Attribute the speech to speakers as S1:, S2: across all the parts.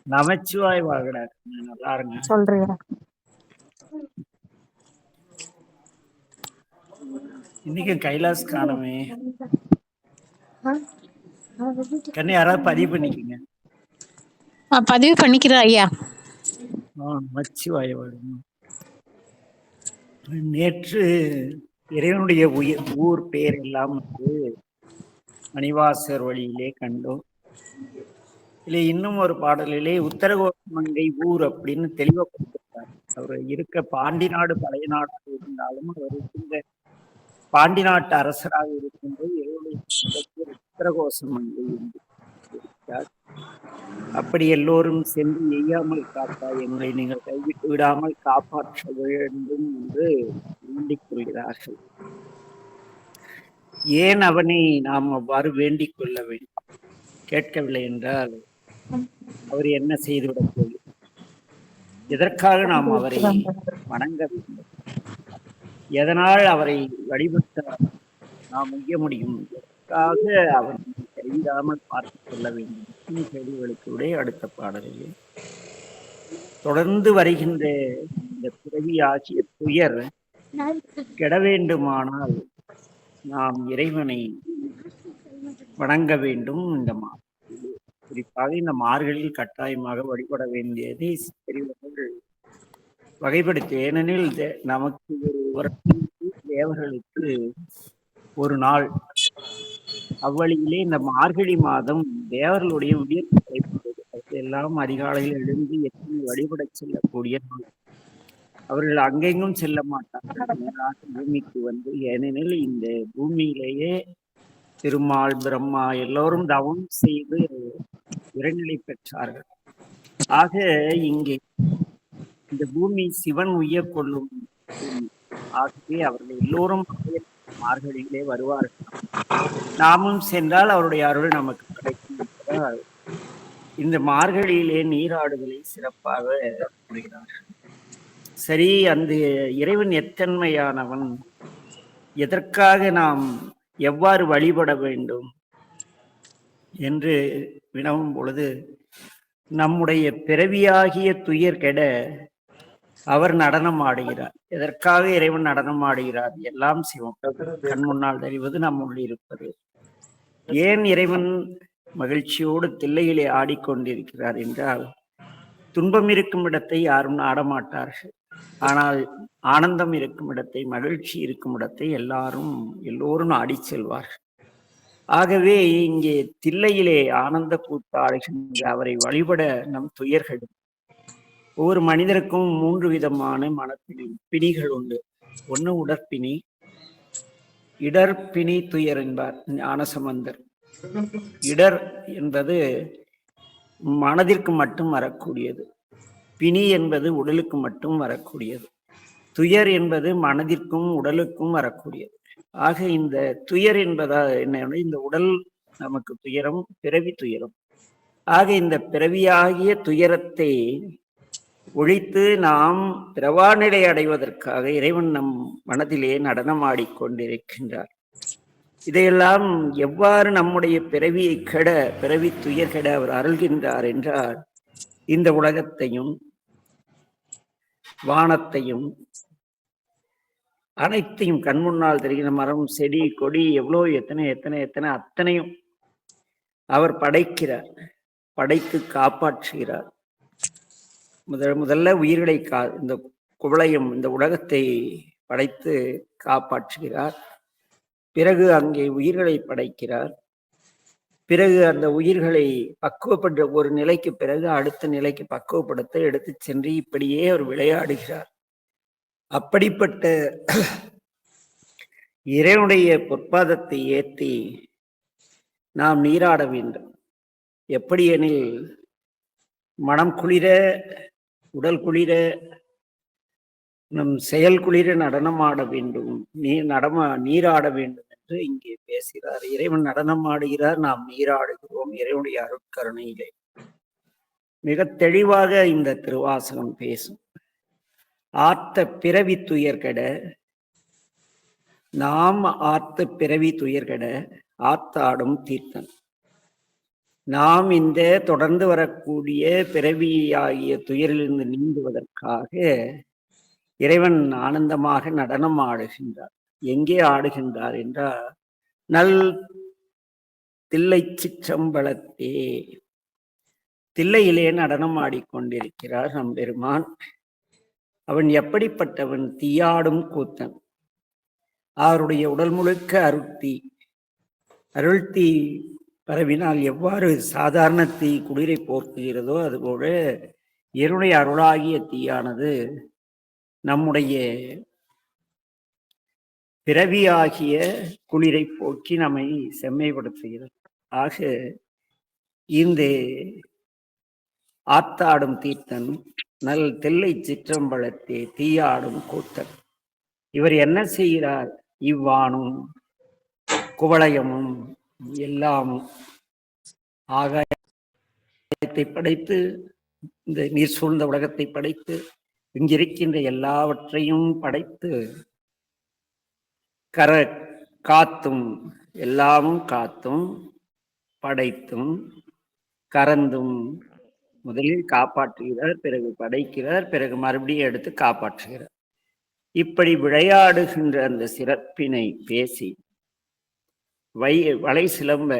S1: நமச்சிவாய் வாழ்கடா. நல்லா இருங்க.
S2: சொல்றியா?
S1: இன்னைக்கு கைலாஸ் காணமே. கண்ணு யாராவது பதிவு பண்ணிக்கங்க.
S2: பதிவு பண்ணிக்கிறேன் ஐயா.
S1: நமச்சிவாய் வாழ்க. நேற்று இறைவனுடைய ஊர் பேர் எல்லாம் மணிவாசர் வழியிலே கண்டோம். இல்லை இன்னும் ஒரு பாடலிலே உத்தரகோசமங்கை ஊர் அப்படின்னு தெளிவப்படுத்திருக்கார். அவர் இருக்க பாண்டி நாடு பழைய நாடாக இருந்தாலும் அவர் இருக்கின்ற பாண்டி நாட்டு அரசராக இருக்கின்ற இறைவனுடைய உத்தரகோசமங்கை என்று இருக்கிறார். அப்படி எல்லோரும் சென்று எய்யாமல் காப்பா எங்களை நீங்கள் கைவிட்டு விடாமல் காப்பாற்ற வேண்டும் என்று வேண்டிக் கொள்கிறார்கள். ஏன் அவனை நாம் அவ்வாறு வேண்டிக் கொள்ள வேண்டும்? கேட்கவில்லை என்றால் அவர் என்ன செய்துவிடப் போகிறோம்? எதற்காக நாம் அவரை வணங்க வேண்டும்? எதனால் அவரை வழிபட்ட நாம் உய்ய முடியும்? எதற்காக அவரை கைவிடாமல் பார்த்துக் கொள்ள வேண்டும் கேள்விகளுக்கு அடுத்த பாடலில் தொடர்ந்து வருகின்ற இந்த பிறவி ஆகிய துயர் கெட வேண்டுமானால் நாம் இறைவனை வணங்க வேண்டும். இந்த குறிப்பாக இந்த மார்கழியில் கட்டாயமாக வழிபட வேண்டியதை பெரியவர்கள் வகைப்படுத்தி, ஏனெனில் நமக்கு ஒரு வருடத்திற்கு தேவர்களுக்கு ஒரு நாள், அவ்வழியிலே இந்த மார்கழி மாதம் தேவர்களுடைய உயர்வு கிடைப்பது. அதெல்லாம் அதிகாலையில் எழுந்து எத்தனை வழிபட செல்லக்கூடிய நாள். அவர்கள் அங்கெங்கும் செல்ல மாட்டார்கள், பூமிக்கு வந்து. ஏனெனில் இந்த பூமியிலேயே திருமால் பிரம்மா எல்லோரும் தவம் செய்து இறைநிலை பெற்றார்கள். ஆக இங்கே இந்த பூமி சிவன் உய்ய கொள்ளும் பூமி. ஆகவே அவர்கள் எல்லோரும் மார்கழியிலே வருவார்கள். நாமும் சென்றால் அவருடைய அருள் நமக்கு கிடைக்கும். இந்த மார்கழியிலே நீராடுதலை சிறப்பாக கூறுகிறார்கள். சரி, அந்த இறைவன் எத்தன்மையானவன், எதற்காக நாம் எவ்வாறு வழிபட வேண்டும் என்று வினவும் பொழுது, நம்முடைய பிறவியாகிய துயர் கெட அவர் நடனம் ஆடுகிறார். எதற்காக இறைவன் நடனம் ஆடுகிறார்? எல்லாம் சிவம் கண் முன்னால் தெரிவது, நம்முள் இருப்பது. ஏன் இறைவன் மகிழ்ச்சியோடு தில்லையிலே ஆடிக்கொண்டிருக்கிறார் என்றால், துன்பம் இருக்கும் இடத்தை யாரும் நாடமாட்டார்கள். ஆனால் ஆனந்தம் இருக்கும் இடத்தை, மகிழ்ச்சி இருக்கும் இடத்தை எல்லோரும் ஆடி செல்வார்கள். ஆகவே இங்கே தில்லையிலே ஆனந்த கூத்தாடுகின்ற அவரை வழிபட நம் துயர்கள். ஒவ்வொரு மனிதருக்கும் 3 விதமான பிணிகள் உண்டு. ஒன்று உடற்பிணி, இடர்பிணி, துயர் என்பார் ஞானசம்பந்தர். இடர் என்பது மனதிற்கு மட்டும் வரக்கூடியது, பிணி என்பது உடலுக்கு மட்டும் வரக்கூடியது, துயர் என்பது மனதிற்கும் உடலுக்கும் வரக்கூடியது. ஆக இந்த துயர் என்பதா என்ன? இந்த உடல் நமக்கு துயரம், பிறவி துயரம். ஆக இந்த பிறவியாகிய துயரத்தை ஒழித்து நாம் பிறவாநிலை அடைவதற்காக இறைவன் நம் மனதிலே நடனமாடிக்கொண்டிருக்கின்றார். இதையெல்லாம் எவ்வாறு நம்முடைய பிறவியை கெட, பிறவி துயர் கெட அவர் அருள்கின்றார் என்றால், இந்த உலகத்தையும் வானத்தையும் அனைத்தையும் கண் முன்னால் தெரிகிற மரம், செடி, கொடி, எவ்வளோ எத்தனை எத்தனை எத்தனை அத்தனையும் அவர் படைக்கிறார், படைத்து காப்பாற்றுகிறார். முதல்ல உயிர்களை இந்த குவளையம், இந்த உலகத்தை படைத்து காப்பாற்றுகிறார். பிறகு அங்கே உயிர்களை படைக்கிறார். பிறகு அந்த உயிர்களை பக்குவப்படுத்த, ஒரு நிலைக்கு பிறகு அடுத்த நிலைக்கு பக்குவப்படுத்த எடுத்து சென்று இப்படியே அவர் விளையாடுகிறார். அப்படிப்பட்ட இறைவனுடைய பொற்பாதத்தை ஏற்றி நாம் நீராட வேண்டும். எப்படி எனில், மனம் குளிர, உடல் குளிர, நம் செயல் குளிர நடனமாட வேண்டும், நீராட வேண்டும் என்று இங்கே பேசுகிறார். இறைவன் நடனம் ஆடுகிறார், நாம் நீராடுகிறோம் இறைவனுடைய அருட்கருணையிலே. மிக தெளிவாக இந்த திருவாசகம் பேசும். ஆர்த்த பிறவி துயர் கெட நாம் ஆர்த்த பிறவி துயர்கட ஆத்தாடும் தீர்த்தன். நாம் இந்த தொடர்ந்து வரக்கூடிய பிறவியாகிய துயரிலிருந்து நீங்குவதற்காக இறைவன் ஆனந்தமாக நடனம் ஆடுகின்றார். எங்கே ஆடுகின்றார் என்றால் நல் தில்லை சிற்றம்பலத்தே, தில்லையிலே நடனம் ஆடிக்கொண்டிருக்கிறார் நம்பெருமான். அவன் எப்படிப்பட்டவன்? தீயாடும் கூத்தன். அவருடைய உடல் முழுக்க அருட்தீ. அருள்தீ பரவினால் எவ்வாறு சாதாரண தீ குளிரை போக்குகிறதோ அதுபோல இறைவனுடைய அருளாகிய தீயானது நம்முடைய பிறவியாகிய குளிரை போக்கி நம்மை செம்மைப்படுத்துகிறது. ஆக இந்த ஆத்தாடும் தீர்த்தன் நல் தில்லை சிற்றம்பலத்தே தீயாடும் கூத்தன். இவர் என்ன செய்கிறார்? இவ்வானும் குவளையமும் எல்லாமும் ஆகாயத்தை படைத்து, இந்த நீர் சூழ்ந்த உலகத்தை படைத்து, இங்கிருக்கின்ற எல்லாவற்றையும் படைத்து காத்தும், எல்லாமும் காத்தும் படைத்தும் கறந்தும், முதலில் காப்பாற்றுகிறார், பிறகு படைக்கிறார், பிறகு மறுபடியும் எடுத்து காப்பாற்றுகிறார். இப்படி விளையாடுகின்ற அந்த சிறப்பினை பேசி வளை சிலம்ப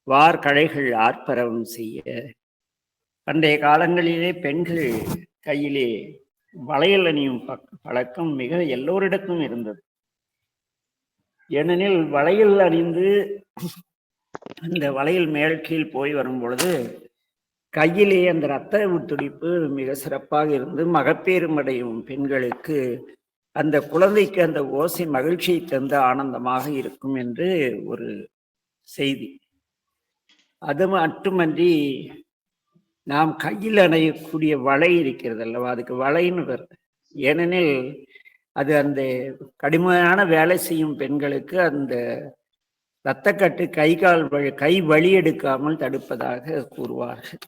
S1: வார்கழைகள் ஆர்ப்பரவம் செய்ய, பண்டைய காலங்களிலே பெண்கள் கையிலே வளையல் அணியும் பழக்கம் மிக எல்லோரிடத்தும் இருந்தது. ஏனெனில் வளையல் அணிந்து அந்த வளையல் மேல் கீழ் போய் வரும் பொழுது கையிலே அந்த இரத்த துடிப்பு மிக சிறப்பாக இருந்து மகப்பேறும் அடையும் பெண்களுக்கு அந்த குழந்தைக்கு அந்த ஓசை மகிழ்ச்சியை தந்த ஆனந்தமாக இருக்கும் என்று ஒரு செய்தி. அது மட்டுமன்றி நாம் கையில் அணையக்கூடிய வளை இருக்கிறது அல்லவா, அதுக்கு வளைன்னு வருது. ஏனெனில் அது அந்த கடுமையான வேலை செய்யும் பெண்களுக்கு அந்த இரத்தக்கட்டு கை வழி எடுக்காமல் தடுப்பதாக கூறுவார்கள்.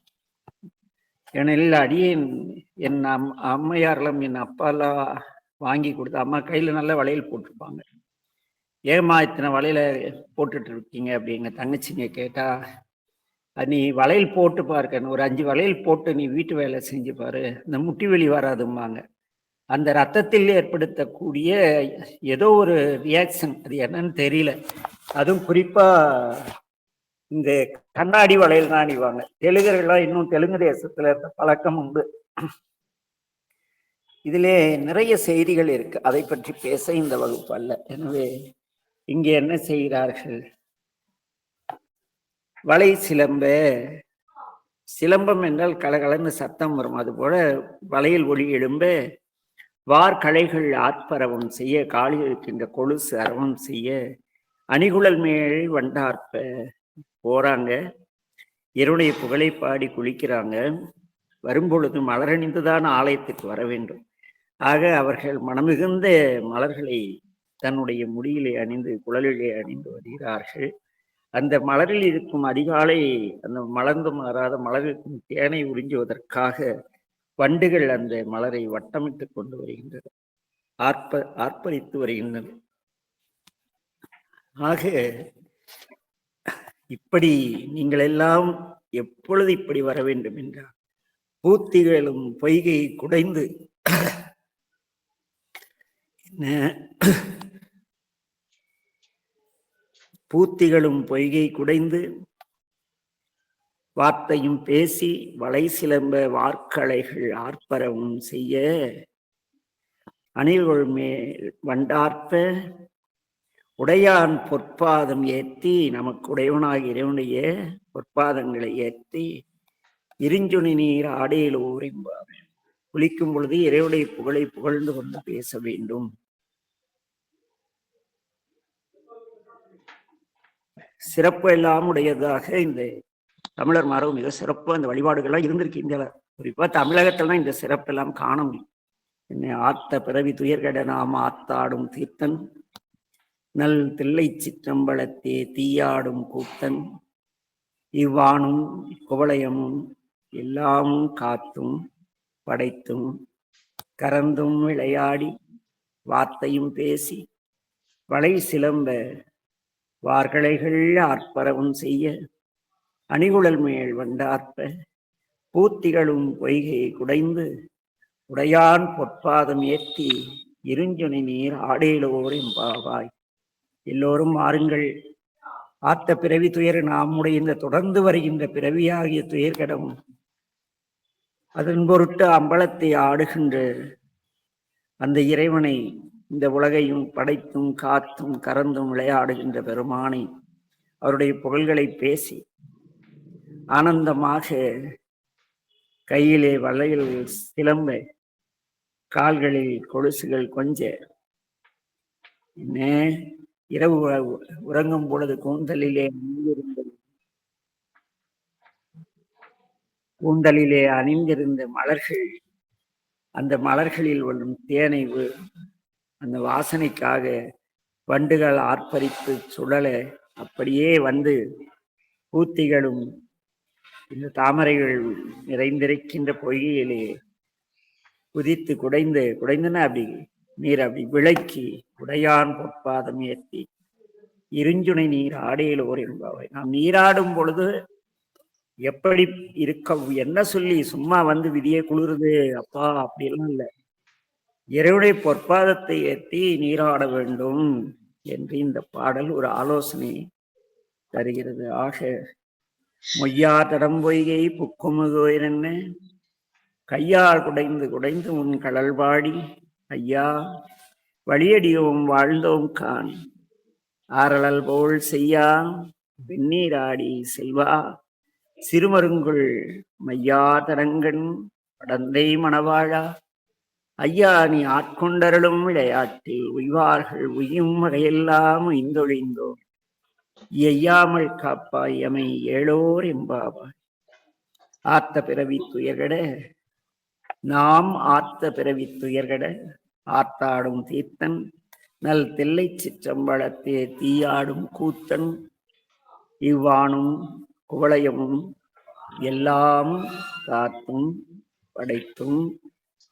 S1: ஏனெனில் அடியேன் என் அம்மையாரெல்லாம் என் அப்பாலாம் வாங்கி கொடுத்த அம்மா கையில் நல்ல வளையல் போட்டிருப்பாங்க. ஏமா இத்தனை வளையல போட்டுட்டு இருக்கீங்க அப்படிங்க தங்கச்சிங்க கேட்டா, நீ வளையல் போட்டு பார்க்க, ஒரு 5 வளையல் போட்டு நீ வீட்டு வேலை செஞ்சு பாரு, இந்த முட்டி வெளி வராதும்பாங்க. அந்த ரத்தத்தில் ஏற்படுத்தக்கூடிய ஏதோ ஒரு ரியாக்ஷன், அது என்னன்னு தெரியல. அதுவும் குறிப்பா இந்த கண்ணாடி வளையல் தான் அணிவாங்க. தெலுங்கர்கள்லாம் இன்னும் தெலுங்கு தேசத்துல இருந்த பழக்கம் உண்டு. இதிலே நிறைய செய்திகள் இருக்கு, அதை பற்றி பேச இந்த வகுப்பு அல்ல. எனவே இங்கே என்ன செய்கிறார்கள்? வளை சிலம்ப, சிலம்பம் என்றால் கலகலன்னு சத்தம் வரும், அதுபோல வளையல் ஒளி எழும்ப வார்கழைகள் ஆர்ப்பரவம் செய்ய, காலில் இருக்கின்ற கொலுசு அரவம் செய்ய, அணிகுழல் மேல் வண்டார்ப்ப போறாங்க, இறைவனுடைய புகழை பாடி குளிக்கிறாங்க. வரும்பொழுது மலரணிந்துதான் ஆலயத்துக்கு வர வேண்டும். ஆக அவர்கள் மனமிகுந்த மலர்களை தன்னுடைய முடியிலே அணிந்து குழலிலே அணிந்து வருகிறார்கள். அந்த மலரில் இருக்கும் அதிகாலை அந்த மலர்ந்து மாறாத மலரிற்கும் தேனை உறிஞ்சுவதற்காக வண்டுகள் அந்த மலரை வட்டமிட்டு கொண்டு வருகின்றன, ஆர்ப்பரித்து வருகின்றன. ஆக இப்படி நீங்கள் எல்லாம் எப்பொழுது இப்படி வர வேண்டும் என்றால், பூத்திகளும் பொய்கை குடைந்து பூத்திகளும் பொய்கை குடைந்து வார்த்தையும் பேசி வளை சிலம்ப வார்கழைகள் ஆர்ப்பரவும் செய்ய, அணில்கள் மேல் வண்டார்ப்ப உடையான் பொற்பாதம் ஏற்றி, நமக்கு உடையவனாக இறைவனுடைய பொற்பாதங்களை ஏற்றி இருஞ்சுனி நீர் ஆடையில் ஊறிம்பார். குளிக்கும் பொழுது இறைவனுடைய புகழை புகழ்ந்து கொண்டு பேச வேண்டும். சிறப்பு எல்லாம் உடையதாக இந்த தமிழர் மரபு மிக சிறப்பு. அந்த வழிபாடுகள்லாம் இருந்திருக்கு இந்தியாவில். குறிப்பா தமிழகத்துல தான் இந்த சிறப்பெல்லாம் காண முடியும். என்னை ஆத்த பிறவி துயர்கட நாம் ஆத்தாடும் தீர்த்தன், நல் தில்லை சிற்றம்பலத்தே தீயாடும் கூத்தன், இவ்வானும் குவளையமும் எல்லாமும் காத்தும் படைத்தும் கறந்தும் விளையாடி வார்த்தையும் பேசி வளை சிலம்ப வார்களைகள் ஆர்ப்பரவும் செய்ய அணிகுழல் மேல் வண்டார்ப்ப பூத்திகளும் பொய்கை குடைந்து உடையான் பொற்பாதம் ஏற்றி இருஞ்சுனை நீர் ஆடேலோர் எம்பாவாய். எல்லோரும் மாறுங்கள், ஆத்த பிறவி துயர் நாமுடைய இந்த தொடர்ந்து வருகின்ற பிறவியாகிய துயர்கடவும் அதன் பொருட்டு அம்பலத்தை ஆடுகின்ற அந்த இறைவனை, இந்த உலகையும் படைத்தும் காத்தும் கறந்தும் விளையாடுகின்ற பெருமானை, அவருடைய புகழ்களை பேசி ஆனந்தமாக கையிலே வளையல் சிலம்ப, கால்களில் கொலுசுகள் கொஞ்ச, இரவு உறங்கும் பொழுது கூந்தலிலே அணிந்திருந்த மலர்கள், அந்த மலர்களில் வரும் தேனை அந்த வாசனைக்காக வண்டுகள் ஆர்ப்பரித்து சுழல அப்படியே வந்து பூத்திகளும் இந்த தாமரைகள் நிறைந்திருக்கின்ற பொய்கையிலே குதித்து குடைந்துன்னா அப்படி நீர் அப்படி விளக்கி உடையான் பொற்பாதம் ஏற்றி இருஞ்சுனை நீர் ஆடையிலோர் என்பவை. நாம் நீராடும் பொழுது எப்படி இருக்க, என்ன சொல்லி சும்மா வந்து விதியே குளிருது அப்பா அப்படியெல்லாம் இல்லை, இறைவனுடைய பொற்பாதத்தை ஏற்றி நீராட வேண்டும் என்று இந்த பாடல் ஒரு ஆலோசனை தருகிறது. ஆக மொய்யா தடம் பொய்கை புக்குமுகோயிரென்ன கையால் குடைந்து உன் கடல் பாடி ஐயா வழியடியோம் வாழ்ந்தோம் கான் ஆரலல் போல் செய்யா வெந்நீராடி செல்வா சிறுமருங்குள் மையா தடங்கண் படந்தை மணவாழா ஐயா நீ ஆட்கொண்டருளும் விளையாட்டில் உய்வார்கள் உய்யும் வகையெல்லாம் உய்ந்தொழிந்தோம் ஐயாமல் காப்பாய் எமை ஏழோர் எம்பாவாய். ஆத்த பிறவி துயர்கட நாம் ஆத்த பிறவி துயர்கட ஆத்தாடும் தீர்த்தன் நல் தில்லை சிற்றம்பலத்தே தீயாடும் கூத்தன் இவ்வானும் குவளையமும் எல்லாம் காத்தும் படைத்தும்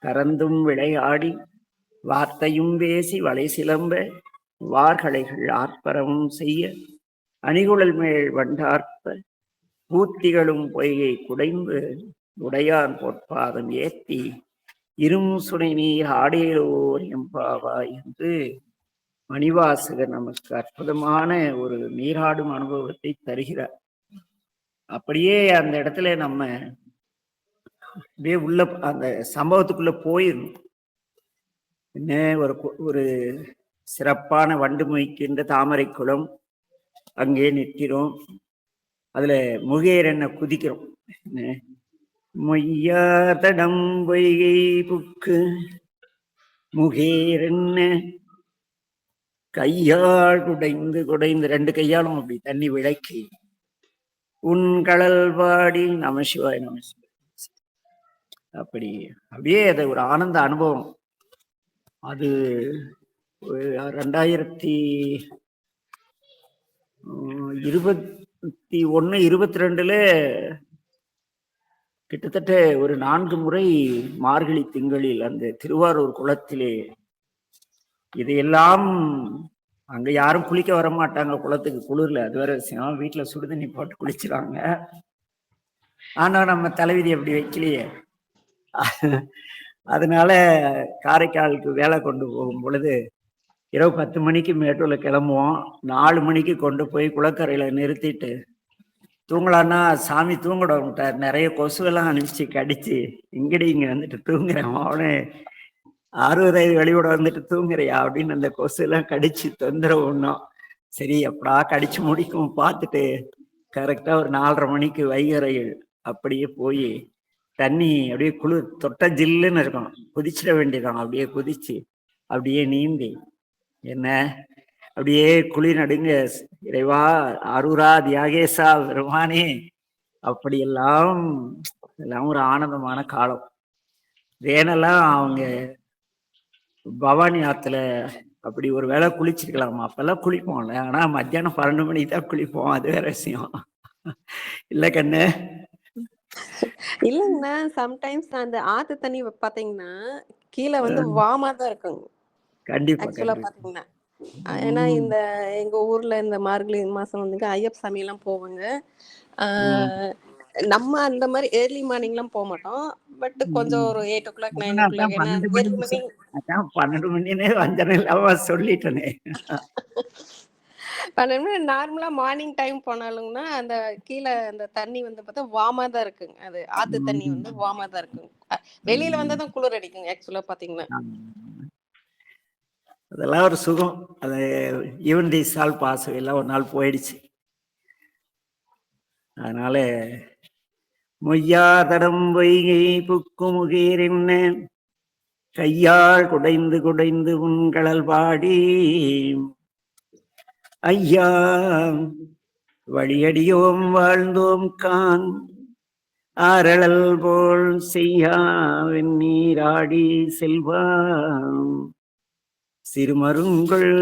S1: கறந்தும் விளையாடி வார்த்தையும் பேசி வளை சிலம்ப வார்களைகள் ஆர்ப்பரவும் செய்ய அணிகுழல் மேல் வண்டார்ப்ப பூத்திகளும் பொய்கை குடைந்து உடையான் பொற்பாதம் ஏற்றி இரும் சுனை நீர் ஆடேலோர் எம்பாவாய் என்று மணிவாசகர் நமக்கு அற்புதமான ஒரு நீராடும் அனுபவத்தை தருகிறார். அப்படியே அந்த இடத்துல நம்ம அப்படியே உள்ள அந்த சம்பவத்துக்குள்ள போயிடணும். என்ன ஒரு சிறப்பான வண்டு மொய்க்கின்ற தாமரை குளம், அங்கே நிற்கிறோம். அதுல முகேர் என்ன குதிக்கிறோம். மொய்யாதடம் பொய்கை புக்கு முகேரென்ன கையால் குடைந்து ரெண்டு கையாலும் அப்படி தண்ணி விளக்கி உன் கடல் பாடி நமசிவாய் நமசிவாய் அப்படியே அது ஒரு ஆனந்த அனுபவம். அது 2021, 22 கிட்டத்தட்ட ஒரு 4 முறை மார்கழி திங்களில் அந்த திருவாரூர் குளத்திலே, இதையெல்லாம் அங்க யாரும் குளிக்க வர மாட்டாங்க குளத்துக்கு, குளிர்ல. அது வேற விஷயம், வீட்டுல சுடுதண்ணி போட்டு குளிச்சுறாங்க. ஆனா நம்ம தலைவிதி அப்படி வைக்கலையே. அதனால காரைக்காலுக்கு வேலை கொண்டு போகும் பொழுது இரவு 10 மணிக்கு மேட்டூர்ல கிளம்புவோம். 4 மணிக்கு கொண்டு போய் குளக்கரையில நிறுத்திட்டு தூங்கலான்னா சாமி தூங்கிட விட்டார். நிறைய கொசுவெல்லாம் அனுப்பிச்சு கடிச்சு இங்க வந்துட்டு தூங்குறேன், அவனே 60 வெளியோட வந்துட்டு தூங்குறியா அப்படின்னு அந்த கொசு எல்லாம் கடிச்சு தொந்தரவு ஒண்ணும். சரி எப்படா கடிச்சு முடிக்கும் பார்த்துட்டு கரெக்டா ஒரு 4:30 மணிக்கு வைகரையில் அப்படியே போய் தண்ணி அப்படியே குளிர் தொட்ட ஜில்லுன்னு இருக்கும், குதிச்சிட வேண்டியதான். அப்படியே குதிச்சு அப்படியே நீந்தி என்ன அப்படியே குளிர் நடுங்க, இறைவா அரூரா தியாகேசா பெருமானே, அப்படியெல்லாம் எல்லாம் ஒரு ஆனந்தமான காலம். வேனெல்லாம் அவங்க பவானி ஆத்துல அப்படி ஒரு வேளை குளிச்சிருக்கலாமா, அப்பெல்லாம் குளிப்போம்ல. ஆனா மத்தியானம் 12 மணிக்கு தான் குளிப்போம், அது வேற விஷயம் இல்ல கண்ணு.
S3: இல்லங்கண்ணா, சம்டைம்ஸ் அந்த ஆத்து தண்ணி பாத்தீங்கன்னா கீழே வந்து வாமா தான் இருக்குங்க.
S1: கண்டிப்பா
S3: ஆக்சுவலா பாத்தீங்கன்னா ஏன்னா
S1: ம்,
S3: இந்த எங்க ஊர்ல இந்த மார்கழி மாசம் வந்துங்க ஐயப்ப சாமி எல்லாம் போவாங்க.
S1: ம்.
S3: ஆஹ் நம்ம அந்த மாதிரி ஏர்லி மார்னிங் எல்லாம் போக மாட்டோம். பட் கொஞ்சம்
S1: ம்.
S3: ஒரு 8 o'clock
S1: அதான்
S3: 9 o'clock,
S1: அதான்
S3: ஏன்னா
S1: 12
S3: ஏர்லி
S1: மணின்னு
S3: மார்னிங்
S1: அதான் 12 மணினே வஞ்சனை இல்லாம சொல்லிட்டேனே.
S3: 12 மணி நார்மலா மார்னிங் டைம் போனாலும்னா அந்த கீழே அந்த தண்ணி வந்து பார்த்தா வார்மா தான் இருக்குங்க. அது ஆத்து தண்ணி
S1: ம்,
S3: வந்து வார்மா தான் இருக்குங்க. வெளியில
S1: ம்.
S3: வந்தா தான் குளிர் அடிக்குங்க ஆக்சுவலா பாத்தீங்கன்னா.
S1: ஆமா. அதெல்லாம் ஒரு சுகம். அது ஈவன் தி சால் பாஸ் எல்லாம் ஒரு நாள் போயிடுச்சு. அதனால மொய்யாதடம் வைகை புக்குமுகீர் என்ன கையால் குடைந்து குடைந்து உன்கழல் பாடி ஐயா வழியடியோம் வாழ்ந்தோம் கான் ஆரழல் போல் செய்யா வெந்நீராடி செல்வா சிறுமருங்கள்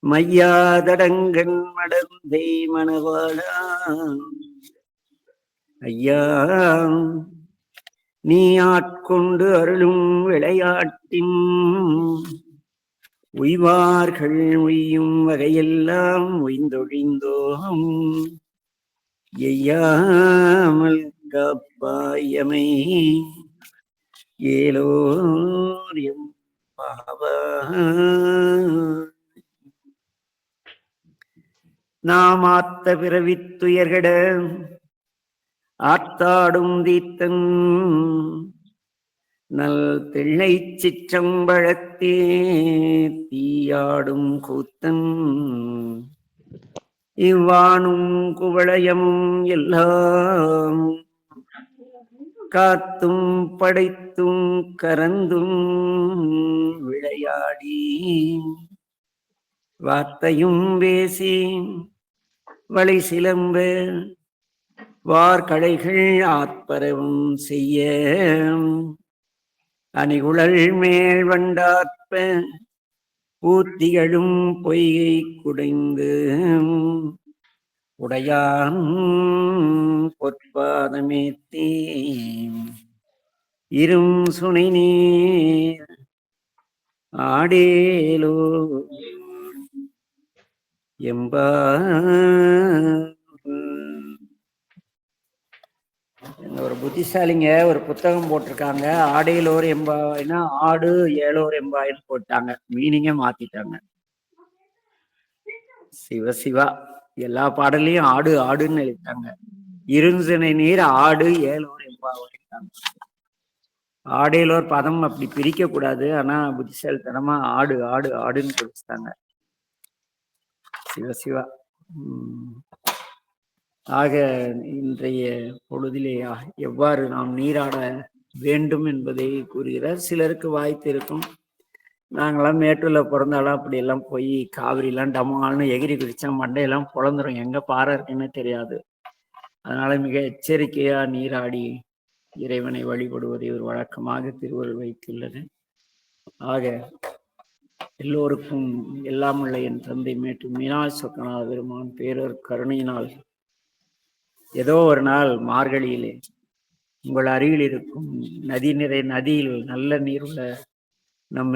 S1: மையாதடங்கன் மடந்தை மணவாளா ஐயா நீ ஆட்கொண்டு அருளும் விளையாட்டின் உய்வார்கள் உய்யும் வகையெல்லாம் உய்ந்தொழிந்தோம் எய்யாமல் காப்பாயமை ஏலோர் எம் பாவா நாம் ஆத்த பிறவித்துயர்கட ஆத்தாடும் தீத்தன் நல் திள்ளை சிற்றம்பழத்தே தீயாடும் கூத்தன் இவ்வாணும் குவளையமும் எல்லாம் காத்தும் படைத்தும் கரந்தும் விளையாடி வார்த்தையும் பேசி வளை சிலம்ப வார்கடைகள் ஆத்பரவும் செய்ய அணிகுழல் மேல் வண்டாற்ப ஊத்திகளும் பொய்கை குடைந்து உடையான் பொற்பாதமேத்தே இரும் சுனை நீர் ஆடேலோ எம்பா ஒரு புத்திசாலிங்க ஒரு புத்தகம் போட்டிருக்காங்க. ஆடையிலோர் எம்பாய்னா ஆடு ஏழோர் எம்பாய்ன்னு போட்டாங்க. மீனிங்கே மாத்திட்டாங்க. சிவ சிவா எல்லா பாடலையும் ஆடு ஆடுன்னு எழுதிட்டாங்க. இருஞ்சினை நீர் ஆடு ஏழோர் எம்பாவாயிட்டாங்க. ஆடையிலோர் பதம் அப்படி பிரிக்க கூடாது. ஆனா புத்திசாலித்தனமா ஆடு ஆடு ஆடுன்னு பிடிச்சிட்டாங்க. சிவ சிவா. ஆக இன்றைய பொழுதிலே எவ்வாறு நாம் நீராட வேண்டும் என்பதை கூறுகிறார். சிலருக்கு வாய்த்து இருக்கும். நாங்களாம் மேட்டூர்ல பிறந்தாலும் அப்படி எல்லாம் போய் காவிரிலாம் டமால்னு எகிரி குதிச்சா மண்டையெல்லாம் பொழந்துரும். எங்க பாறை இருக்குன்னு தெரியாது. அதனால மிக எச்சரிக்கையா நீராடி இறைவனை வழிபடுவதை ஒரு வழக்கமாக திருவள்ளுவர் வைத்துள்ளது. ஆக எல்லோருக்கும் எல்லாம் உள்ள என் தந்தை மேட்டூர் மீனாட்சி சொக்கநாத பெருமான் பேரர் கருணையினால் ஏதோ ஒரு நாள் மார்கழியிலே உங்கள் அருகில் இருக்கும் நதியில் நல்ல நீர் உள்ள நம்ம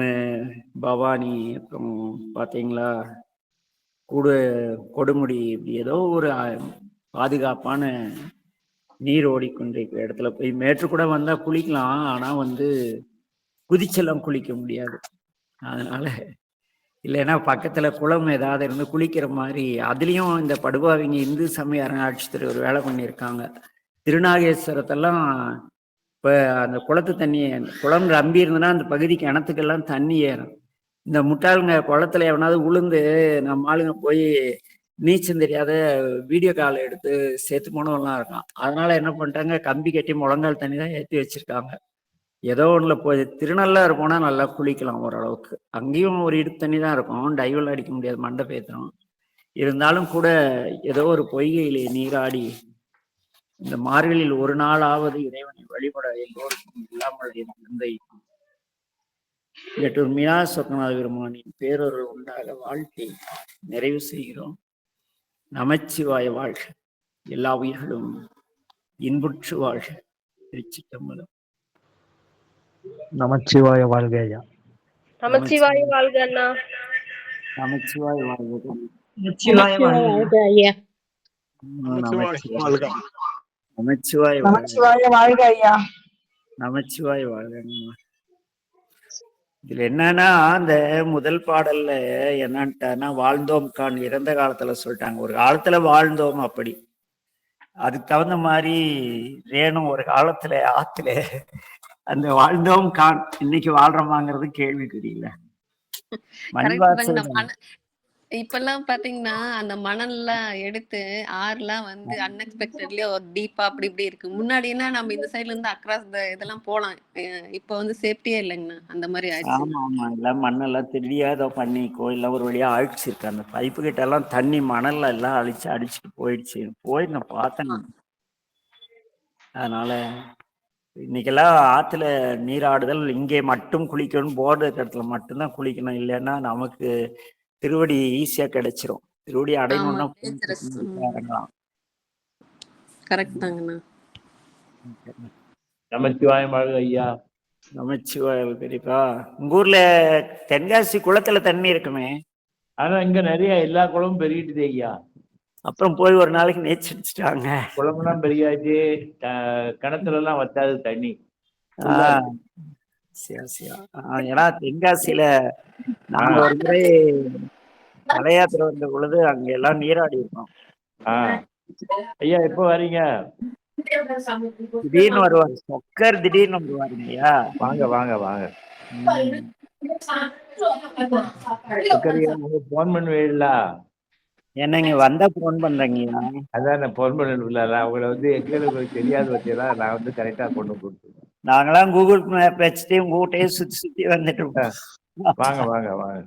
S1: பவானி, அப்புறம் பார்த்தீங்களா கொடுமுடி, இப்படி ஏதோ ஒரு பாதுகாப்பான நீர் ஓடிக்கொண்டிருக்கிற இடத்துல போய் மேற்று கூட வந்தா குளிக்கலாம். ஆனா குதிச்செல்லாம் குளிக்க முடியாது. அதனால இல்லைன்னா பக்கத்துல குளம் ஏதாவது இருந்து குளிக்கிற மாதிரி. அதுலயும் இந்த படுபாவிங்க இந்து சமய அறங்காட்சித்துறை ஒரு வேலை பண்ணியிருக்காங்க. திருநாகேஸ்வரத்தெல்லாம் இப்ப அந்த குளத்து தண்ணி குளம் ரம்பி இருந்ததுன்னா அந்த பகுதி கிணத்துக்கெல்லாம் தண்ணி ஏறும். இந்த முட்டாளுங்க குளத்துல எவனாவது உளுந்து நம்ம ஆளுங்க போய் நீச்சல் தெரியாத வீடியோ கால் எடுத்து சேர்த்து போனவெல்லாம் இருக்கான். அதனால என்ன பண்ணிட்டாங்க, கம்பி கட்டி முழங்கால் தண்ணி தான் ஏற்றி வச்சிருக்காங்க. ஏதோ ஒண்ணுல போய் திருநள்ளாறு போனா நல்லா குளிக்கலாம் ஓரளவுக்கு. அங்கேயும் ஒரு இடுப்பு தண்ணி தான் இருக்கும். டைவெல்லாம் அடிக்க முடியாது, மண்டை பேத்துரும். இருந்தாலும் கூட ஏதோ ஒரு பொய்கையிலே நீராடி இந்த மார்கழியில் ஒரு நாளாவது இறைவனை வழிபட எல்லோருக்கும் இல்லாமல் என் தந்தை மேட்டூர் மீனாட்சி சொக்கநாத பெருமானின் பேரொருள் உண்டாக வாழ்த்தி நிறைவு செய்கிறோம். நமச்சிவாய வாழ்க. எல்லா உயிர்களும் இன்புற்று வாழ்க. திருச்சிற்றம்பலம்.
S4: நமச்சிவாய வாழ்க ஐயா. நமச்சிவாய வாழ்க அண்ணா.
S1: நமச்சிவாய் வாழ்வது.
S2: நமச்சிவாய வாழ்க ஐயா.
S1: நமச்சிவாய் நமச்சிவாய் வாழ்க.
S5: நமச்சிவாய வாழ்க ஐயா.
S1: நமச்சிவாய் வாழ்க. இதுல என்னன்னா அந்த முதல் பாடல்ல என்னன்ட்டான்னா வாழ்ந்தோம் கான் இறந்த காலத்துல சொல்லிட்டாங்க. ஒரு காலத்துல வாழ்ந்தோம் அப்படி. அதுக்கு தகுந்த மாதிரி ரேணு ஒரு காலத்துல ஆத்துல அந்த வாழ்ந்தோம் கான் இன்னைக்கு வாழ்றோமாங்கிறது கேள்விக்குறியில. மணிவாசன்
S3: இப்பெல்லாம் பாத்தீங்கன்னா அந்த மணல்லாம் எடுத்து ஆறுலாம் வந்து அன்எக்ஸ்பெக்டட்லயே ஒரு டீப்பா அப்படி இப்படி இருக்கு. முன்னாடினா நம்ம இந்த சைடுல இருந்து அக்ராஸ் இதெல்லாம் போலாம். இப்ப வந்து சேஃப்டியே இல்லைங்கண்ணா. அந்த மாதிரி ஆயிடுச்சு.
S1: ஆமா ஆமா எல்லாம் மண்ணெல்லாம் தெரியாத பண்ணிக்கோ இல்ல ஒரு வழியா அழிச்சிருக்கு. அந்த பைப்பு கிட்ட எல்லாம் தண்ணி மணல்ல எல்லாம் அடிச்சுட்டு போயிடுச்சு. போய் நான் பார்த்தேன். அதனால இன்னைக்கெல்லாம் ஆத்துல நீராடுதல் இங்கே மட்டும் குளிக்கணும், போர்டு இடத்துல மட்டும்தான் குளிக்கணும். இல்லைன்னா நமக்கு திருவடி ஈஸியா கிடைச்சிரும். திருவடி அடையணும்னா இறங்கலாம்.
S3: கரெக்ட் தாங்கண்ணா.
S6: நமச்சிவாயம் வாழ்க ஐயா.
S1: நமச்சிவாயம். பெரியப்பா உங்க ஊர்ல தென்காசி குளத்துல தண்ணி இருக்குமே?
S6: ஆனா இங்க நிறைய எல்லா குளமும் பெருகிட்டுது ஐயா.
S1: அப்புறம் போய் ஒரு நாளைக்கு நீச்சல் அடிச்சுட்டாங்க.
S6: குளம்லாம் பெரியாச்சு, கிணத்துல எல்லாம் வத்தாது தண்ணி.
S1: ஏன்னா தென்காசியில நாங்க ஒரு முறை தலையாத்திரை வந்த பொழுது அங்க எல்லாம் நீராடி இருக்கோம்.
S6: ஐயா எப்ப வரீங்க?
S1: திடீர்னு வருவாரு சொக்கர், திடீர்னு வருவாருங்க ஐயா.
S6: வாங்க வாங்க வாங்க. போன் பண்ணுவீங்களா?
S1: என்னங்க வந்தா போன் பண்றீங்க?
S6: அதான் நான் போன் பண்ணல. அவங்கள வந்து எங்களுக்கு தெரியாது வச்செல்லாம் நான் வந்து கரெக்டா கொண்டு கொடுத்துருவேன்.
S1: நாங்களாம் கூகுள் மேப் வச்சுட்டு உங்க வீட்டையே சுத்தி சுத்தி வந்துட்டு இருக்கோம்.
S6: வாங்க வாங்க வாங்க.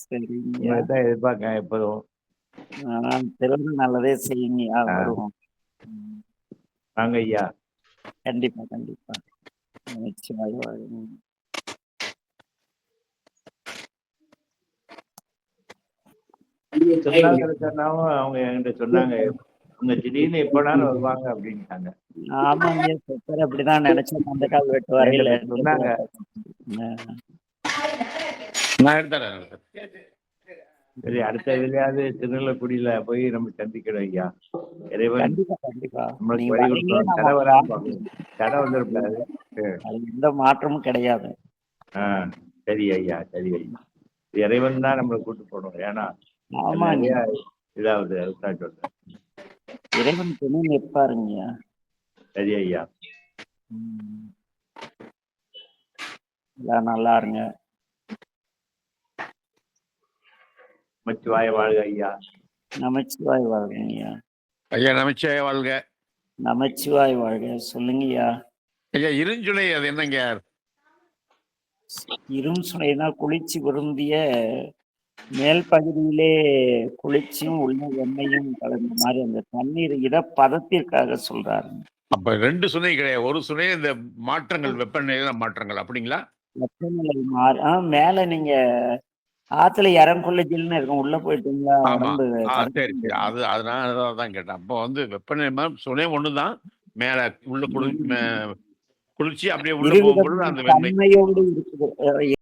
S1: சரிங்க.
S6: எதிர்பார்க்க எப்போதும்
S1: தெரிஞ்சு நல்லதே செய்யுங்க. வருவோம்.
S6: வாங்க ஐயா.
S1: கண்டிப்பா கண்டிப்பா.
S6: அவங்க என்கிட்ட சொன்னாங்க உங்க திடீர்னு எப்படாலும் வருவாங்க அப்படின்ட்டாங்க.
S1: ஆமாங்க சொக்கர் அப்படிதான் நினைச்சேன். அந்த கால் வெட்டு வரையில
S6: சொன்னாங்க. சரி அடுத்த இதுலயாவது திருநெல்வேலியில போய் நம்ம சந்திக்கணும் ஐயா. இறைவன்
S1: கண்டிப்பா கண்டிப்பா
S6: கடை வந்துருப்பாரு.
S1: எந்த மாற்றமும் கிடையாது.
S6: சரி ஐயா சரி ஐயா. இறைவன் தான் நம்மளை கூட்டு போகணும். ஏன்னா இதாவது அதுதான் சொல்றேன்.
S1: இறைவன் துணை நிற்பாருங்க.
S6: சரி ஐயா.
S1: நல்லா இருங்க.
S6: நமச்சிவாய வாழ்க ஐயா.
S1: நமச்சிவாய் வாழ்க ஐயா.
S7: ஐயா நமச்சிவாய வாழ்க.
S1: நமச்சிவாய் வாழ்க. சொல்லுங்கய்யா.
S7: ஐயா இருஞ்சுளை அது என்னங்க?
S1: இரும் சுளைனா குளிர்ச்சி விரும்பிய மேல் பகுதியிலே குளிர்ச்சியும் உள்ள எண்ணெயும் கலந்த மாதிரி அந்த தண்ணீர் பதத்திற்காக சொல்றாருங்க.
S7: அப்ப ரெண்டு சுனை கிடையாது, ஒரு சுனை இந்த மாற்றங்கள் வெப்பநிலை மாற்றங்கள் அப்படிங்களா?
S1: வெப்பநிலை மேல நீங்க ஆத்துல இறங்குள்ள ஜில்லுன்னு இருக்கும், உள்ள போயிட்டீங்களா?
S7: சரி சரி, அதனாலதான் கேட்டேன். அப்போ வந்து வெப்பநிலை சுனை ஒண்ணுதான், மேல உள்ள குளிர்ச்சி அப்படியே உள்ள போகும்போது அந்த
S1: தன்மையோடு இருக்குது.